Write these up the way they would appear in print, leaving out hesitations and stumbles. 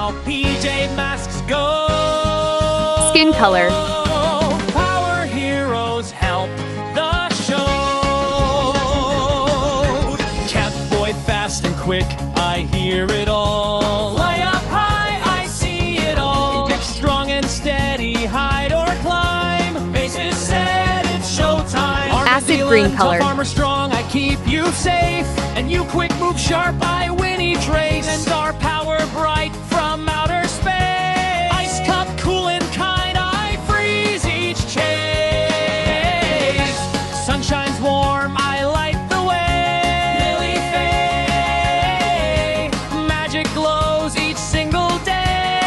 how PJ Masks go. Skin color. Power heroes help the show. Catboy fast and quick, I hear it all. Way up high, I see it all. Get strong and steady, hide or climb. Faces set, it's showtime. Acid green color. Armor strong, I keep you safe. And you quick move sharp, I win each race. And our power bright from outer space. Ice cup cool and kind, I freeze each chase. Sun shines warm, I light the way. Lily Faye, magic glows each single day.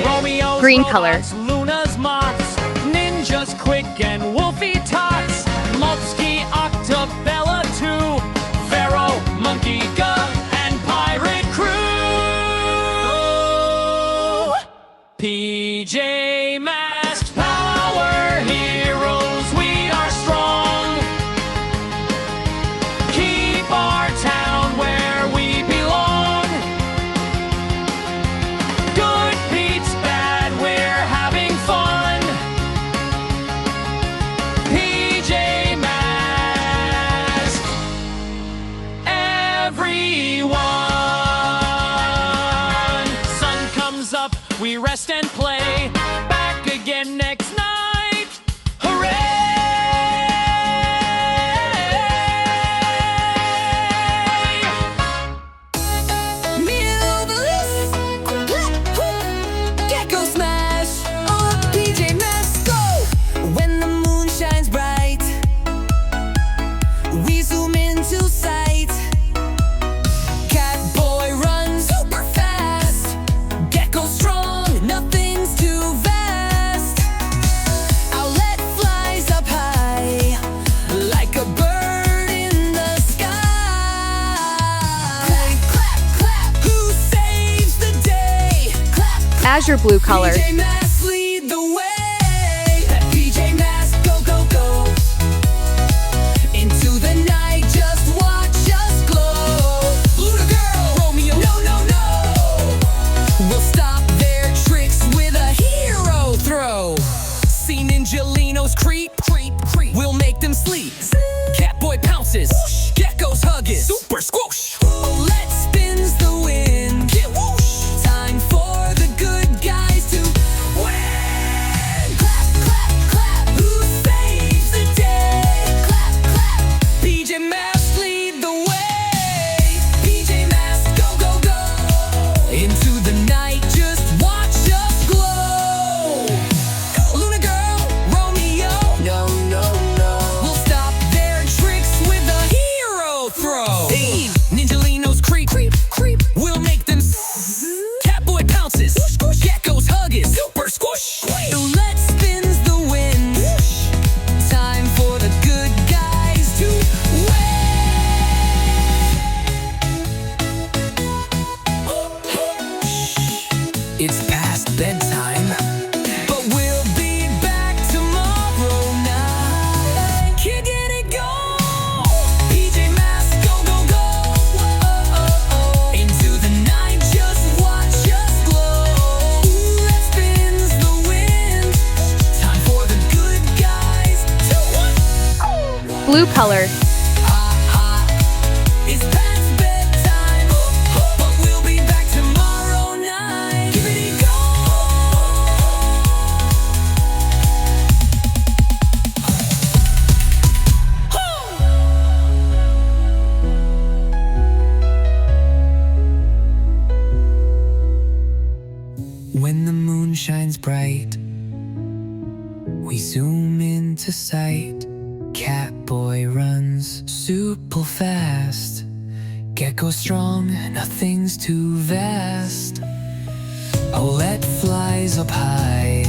Romeo's Green robots, color. Luna's moths, ninjas quick and wolfy tots. Multsky, Octabella too, Pharaoh, Monkey, Gup, and Pirate Crew. PJ Masks, power heroes, we are strong. Keep our town where we belong. Good beats bad, we're having fun. PJ Masks, everyone. Sun comes up, we rest and play. Back again next night. Hooray! Gekko smash! Oh, PJ Masks go! When the moon shines bright, we zoom into sight. Catboy runs super fast. Gekko strong, nothing's too vast. Owlette flies up high, like a bird in the sky. Clap, clap, clap, who saves the day? Clap, clap. Azure blue color. PJ Masks lead the way. PJ Masks go, go, go. Into the night, just watch us glow. Luna girl, Romeo, no, no, no. We'll stop their tricks with a hero throw. See Ninjalinos creep, creep, creep. We'll make them sleep. Catboy pounces, Gekko's hug is super squoosh. Owlette spins the wind. Get whoosh. Time for the good guys to win. Clap, clap, clap. Who saves the day? Clap, clap. PJ Masks lead the way. PJ Masks go, go, go. Into the night, just watch us glow. Luna girl, Romeo, no, no, no. We'll stop their tricks with a hero throw. Hey, Ninjalinos creep, creep, creep. We'll make them Catboy pounces, Gekko's hug is super squish. Owlette spins the wind. Time for the good guys to win. It's past bedtime, but we'll be back tomorrow night. Can't get it go. PJ Masks go, go, go. Into the night, just watch us glow. Owlette spins the wind. Time for the good guys to win. Blue color. It's past bedtime, but we'll be back tomorrow night. Give it a go. When the moon shines bright, we zoom into sight. Catboy runs super fast. Gekko strong, nothing's too vast. Owlette flies up high,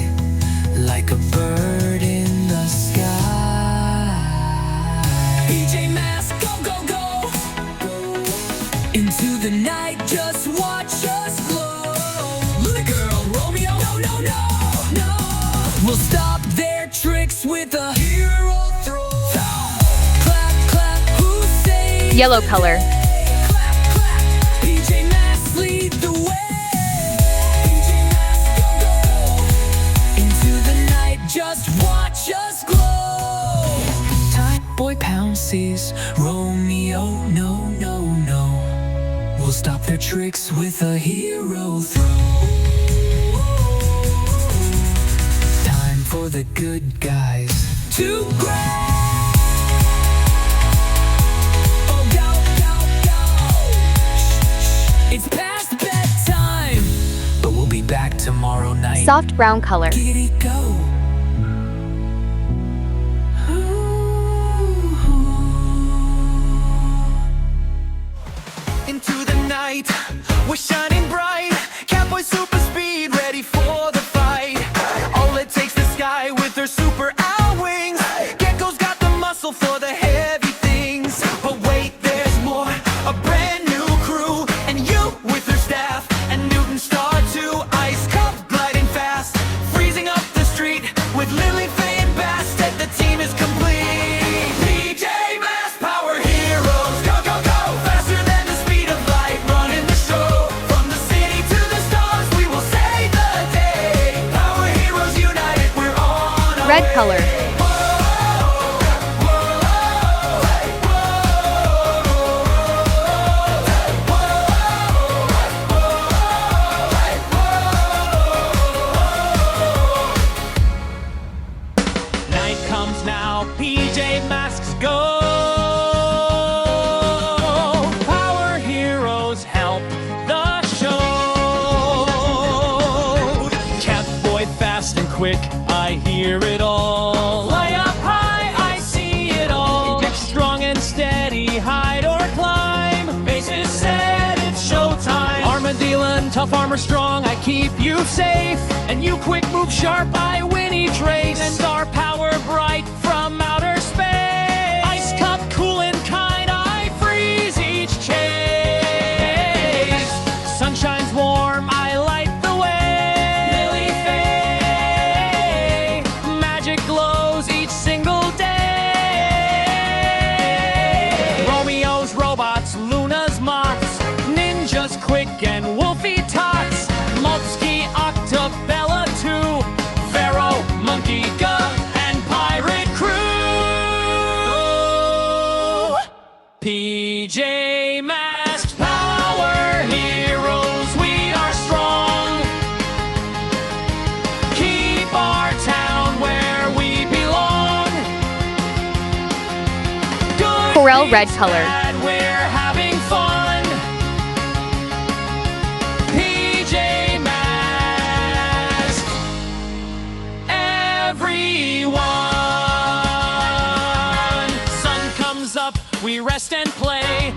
like a bird in the sky. PJ Masks go, go, go. Into the night, just watch us glow. Luna girl, Romeo, no, no, no, no. We'll stop their tricks with a hero throw. Clap, clap, who saves Yellow the color. day? Clap, clap, PJ Masks lead sees Romeo, no, no, no. We'll stop their tricks with a hero throw. Time for the good guys to grab. Oh, go, go, go. It's past bedtime, but we'll be back tomorrow night. Soft brown color. Giddy go. Into the night, we're shining bright. Catboy super speed, ready for the fight. Owlette takes the sky with her super owl wings. Gekko's got the muscle for the heavy things. But wait, there's more, a brand new crew. And you with her staff, and Newton Star too. Ice Cup gliding fast, freezing up the street. With Lily, Faye, and Bastet, the team is complete. PJ Masks, power heroes, go, go, go. Faster than the speed of light, running the show. From the city to the stars, we will save the day. Power heroes united, we're on our Red way. color. Night comes now, PJ Masks go. Power heroes help the show. Catboy fast and quick, I hear it all. Fly up high, I see it all. Get strong and steady, hide or climb. Bases set, it's showtime. Armadillo, tough armor strong, I keep you safe. And you quick move sharp, I win each race. And our power bright from outer space. Ice Cup cool and kind, I freeze each chase. Sun shines warm, I light the way. Lily Faye, magic glows each single day. Romeo's robots, Luna's moths, ninjas quick and wolfy tots. Multsky, Octabella too, Pharaoh, Monkey, Gug, and Pirate Crew. PJ Masks, power heroes, we are strong. Keep our town where we belong. Good Coral red beats color. bad, we're having fun. PJ Masks, everyone. Sun comes up, we rest and play.